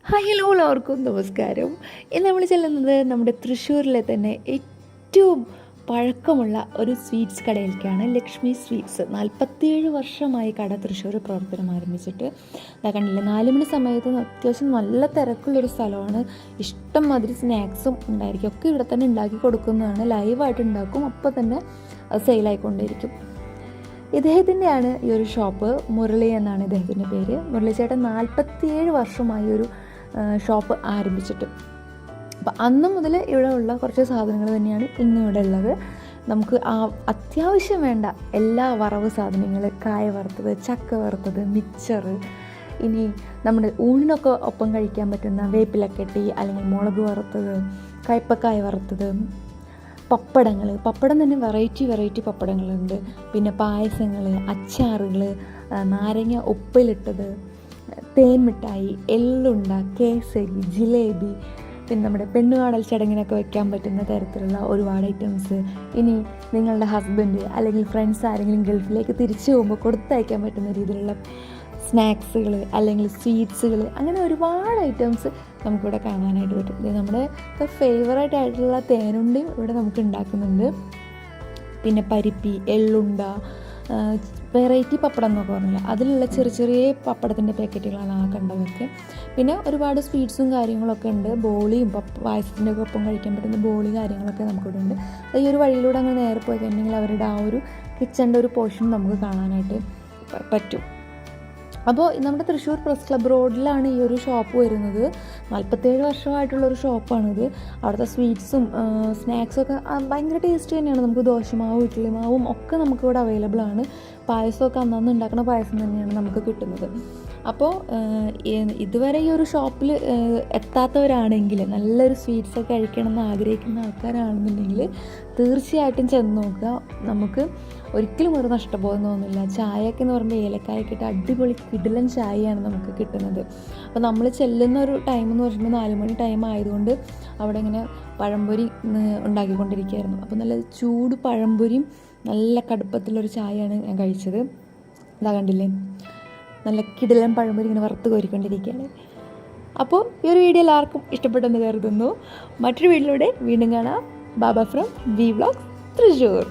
Hi hello എല്ലാവർക്കും നമസ്കാരം. ഇന്ന് നമ്മൾ ചെല്ലുന്നത് നമ്മുടെ തൃശ്ശൂരിലെ തന്നെ ഏറ്റവും പഴക്കമുള്ള ഒരു സ്വീറ്റ്സ് കടയിലേക്കാണ്. ലക്ഷ്മി സ്വീറ്റ്സ്. 47 വർഷമായി കട തൃശ്ശൂർ പ്രവർത്തനം ആരംഭിച്ചിട്ട്. ഇതാ കണ്ടില്ലേ, 4 മണി സമയത്ത് അത്യാവശ്യം നല്ല തിരക്കുള്ളൊരു സ്ഥലമാണ്. ഇഷ്ടം മാതിരി സ്നാക്സും ഉണ്ടായിരിക്കും. ഒക്കെ ഇവിടെ തന്നെ ഉണ്ടാക്കി കൊടുക്കുന്നതാണ്. ലൈവായിട്ട് ഉണ്ടാക്കും, അപ്പോൾ തന്നെ സെയിലായിക്കൊണ്ടിരിക്കും. ഇദ്ദേഹത്തിൻ്റെയാണ് ഈ ഒരു ഷോപ്പ്. മുരളി എന്നാണ് ഇദ്ദേഹത്തിൻ്റെ പേര്. മുരളി ചേട്ടൻ 47 വർഷമായി ഒരു ഷോപ്പ് ആരംഭിച്ചിട്ട്. അപ്പം അന്ന് മുതൽ ഇവിടെ ഉള്ള കുറച്ച് സാധനങ്ങൾ തന്നെയാണ് ഇന്നും ഇവിടെ ഉള്ളത്. നമുക്ക് അത്യാവശ്യം വേണ്ട എല്ലാ വറവ് സാധനങ്ങൾ, കായ വറുത്തത്, ചക്ക വറുത്തത്, മിക്സർ, ഇനി നമ്മുടെ ഊണിനൊക്കെ ഒപ്പം കഴിക്കാൻ പറ്റുന്ന വേപ്പിലക്കെട്ടി അല്ലെങ്കിൽ മുളക് വറുത്തത്, കയ്പ്പക്കായ വറുത്തത്, പപ്പടം തന്നെ വെറൈറ്റി പപ്പടങ്ങളുണ്ട്. പിന്നെ പായസങ്ങൾ, അച്ചാറുകൾ, നാരങ്ങ ഉപ്പിലിട്ടത്, തേൻ മിഠായി, എള്ളുണ്ട, കേസരി, ജിലേബി, പിന്നെ നമ്മുടെ പെണ്ണുകാണൽ ചടങ്ങിനൊക്കെ വെക്കാൻ പറ്റുന്ന തരത്തിലുള്ള ഒരുപാട് ഐറ്റംസ്. ഇനി നിങ്ങളുടെ ഹസ്ബൻഡ് അല്ലെങ്കിൽ ഫ്രണ്ട്സ് ആരെങ്കിലും ഗൾഫിലേക്ക് തിരിച്ചു പോകുമ്പോൾ കൊടുത്തയക്കാൻ പറ്റുന്ന രീതിയിലുള്ള സ്നാക്സുകൾ അല്ലെങ്കിൽ സ്വീറ്റ്സുകൾ, അങ്ങനെ ഒരുപാട് ഐറ്റംസ് നമുക്കിവിടെ കാണാനായിട്ട് പറ്റും. ഇത് നമ്മുടെ ഫേവറേറ്റ് ആയിട്ടുള്ള തേനുണ്ടയും ഇവിടെ നമുക്ക് ഉണ്ടാക്കുന്നുണ്ട്. പിന്നെ പരിപ്പി, എള്ളുണ്ട, വെറൈറ്റി പപ്പടം എന്നൊക്കെ പറഞ്ഞില്ല, അതിലുള്ള ചെറിയ പപ്പടത്തിൻ്റെ പാക്കറ്റുകളാണ് ആ കണ്ടതൊക്കെ. പിന്നെ ഒരുപാട് സ്വീറ്റ്സും കാര്യങ്ങളൊക്കെ ഉണ്ട്. ബോളിയും പായസത്തിൻ്റെ ഒക്കെ ഒപ്പം കഴിക്കാൻ പറ്റുന്ന ബോളി കാര്യങ്ങളൊക്കെ നമുക്കിവിടെ ഉണ്ട്. ഈ ഒരു വഴിയിലൂടെ അങ്ങ് നേരെ പോയി കഴിഞ്ഞെങ്കിൽ അവരുടെ ആ ഒരു കിച്ചൻ്റെ ഒരു പോർഷൻ നമുക്ക് കാണാനായിട്ട് പറ്റും. അപ്പോൾ നമ്മുടെ തൃശ്ശൂർ പ്രസ് ക്ലബ്ബ് റോഡിലാണ് ഈ ഒരു ഷോപ്പ് വരുന്നത്. 47 വർഷമായിട്ടുള്ളൊരു ഷോപ്പാണിത്. അവിടുത്തെ സ്വീറ്റ്സും സ്നാക്സും ഒക്കെ ഭയങ്കര ടേസ്റ്റ് തന്നെയാണ്. നമുക്ക് ദോശമാവും ഇഡ്ഡലി മാവും ഒക്കെ നമുക്കിവിടെ അവൈലബിൾ ആണ്. പായസമൊക്കെ അന്നന്ന് ഉണ്ടാക്കുന്ന പായസം തന്നെയാണ് നമുക്ക് കിട്ടുന്നത്. അപ്പോൾ ഇതുവരെ ഈ ഒരു ഷോപ്പിൽ എത്താത്തവരാണെങ്കിൽ, നല്ലൊരു സ്വീറ്റ്സൊക്കെ കഴിക്കണമെന്ന് ആഗ്രഹിക്കുന്ന ആൾക്കാരാണെന്നുണ്ടെങ്കിൽ തീർച്ചയായിട്ടും ചെന്ന് നോക്കുക. നമുക്ക് ഒരിക്കലും ഒരു നഷ്ടബോധം തോന്നില്ല. ചായയൊക്കെ എന്ന് പറയുമ്പോൾ ഏലക്കായൊക്കെ ഇട്ട് അടിപൊളി കിടിലൻ ചായയാണ് നമുക്ക് കിട്ടുന്നത്. അപ്പോൾ നമ്മൾ ചെല്ലുന്ന ഒരു ടൈം എന്ന് പറഞ്ഞിട്ടുണ്ടെങ്കിൽ 4 മണി ടൈം ആയതുകൊണ്ട് അവിടെ ഇങ്ങനെ പഴംപൊരി ഉണ്ടാക്കിക്കൊണ്ടിരിക്കുകയായിരുന്നു. അപ്പോൾ നല്ല ചൂട് പഴംപൊരിയും നല്ല കടുപ്പത്തിലൊരു ചായയാണ് ഞാൻ കഴിച്ചത്. ഇതാ കണ്ടില്ലേ, നല്ല കിടിലൻ പഴംപൊരി ഇങ്ങനെ വറുത്ത് കോരിക്കൊണ്ടിരിക്കുകയാണ്. അപ്പോൾ ഈ ഒരു വീഡിയോ എല്ലാവർക്കും ഇഷ്ടപ്പെട്ടെന്ന് കരുതുന്നു. മറ്റൊരു വീഡിയോയിലൂടെ വീണ്ടും കാണാം. ബാബ ഫ്രം വി വ്ലോഗ്സ് തൃശ്ശൂർ.